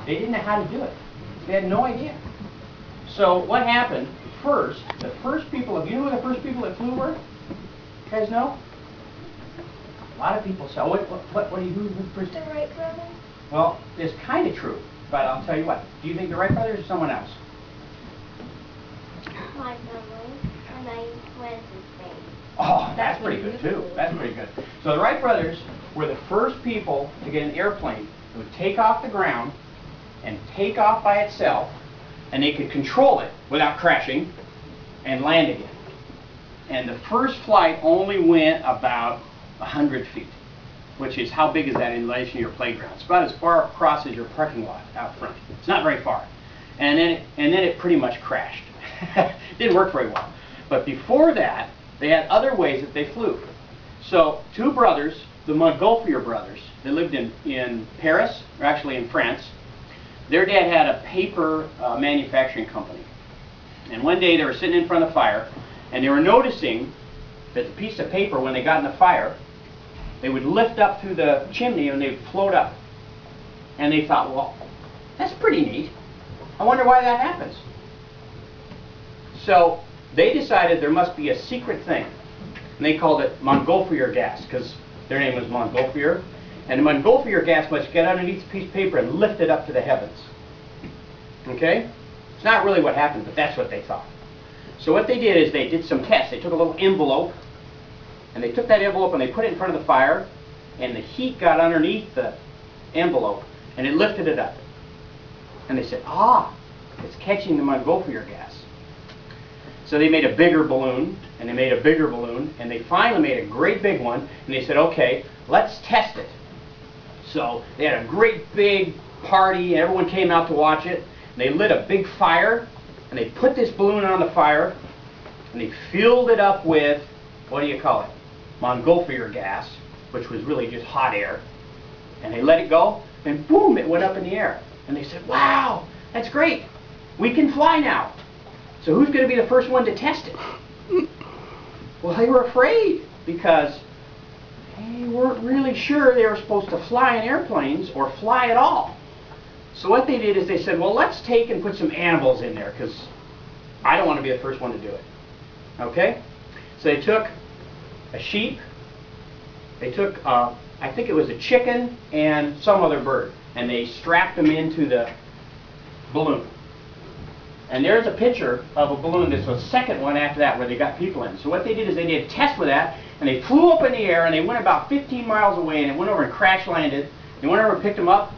They didn't know how to do it. They had no idea. So what happened first, the first people, do you know who the first people that flew were? You guys know? A lot of people say, what do you, who first? The Wright brothers? Well, it's kind of true, but I'll tell you what. Do you think the Wright brothers or someone else? My family, and I went to space. Oh, that's pretty good too. That's pretty good. So the Wright brothers were the first people to get an airplane that would take off the ground and take off by itself, and they could control it without crashing and land again. And the first flight only went about 100 feet, which is, how big is that in relation to your playground? It's about as far across as your parking lot out front. It's not very far. And then it pretty much crashed. Didn't work very well. But before that, they had other ways that they flew. So two brothers, the Montgolfier brothers, they lived in Paris, or actually in France. Their dad had a paper manufacturing company. And one day they were sitting in front of the fire, and they were noticing that the piece of paper, when they got in the fire, they would lift up through the chimney and they would float up. And they thought, well, that's pretty neat. I wonder why that happens. So they decided there must be a secret thing. And they called it Montgolfier gas, because their name was Montgolfier. And the Montgolfier gas must get underneath the piece of paper and lift it up to the heavens. Okay? It's not really what happened, but that's what they thought. So what they did is they did some tests. They took a little envelope, and they took that envelope and they put it in front of the fire, and the heat got underneath the envelope, and it lifted it up. And they said, ah, it's catching the Montgolfier gas. So they made a bigger balloon, and they made a bigger balloon, and they finally made a great big one, and they said, okay, let's test it. So they had a great big party, and everyone came out to watch it. And they lit a big fire, and they put this balloon on the fire, and they filled it up with, what do you call it? Montgolfier gas, which was really just hot air. And they let it go, and boom, it went up in the air. And they said, wow, that's great. We can fly now. So who's going to be the first one to test it? Well, they were afraid, because they weren't really sure they were supposed to fly in airplanes or fly at all. So what they did is they said, well, let's take and put some animals in there, because I don't want to be the first one to do it. Okay? So they took a sheep, they took, I think it was a chicken and some other bird, and they strapped them into the balloon. And there's a picture of a balloon. This was the second one after that where they got people in. So what they did is they did a test with that, and they flew up in the air, and they went about 15 miles away, and it went over and crash landed. They went over and picked them up,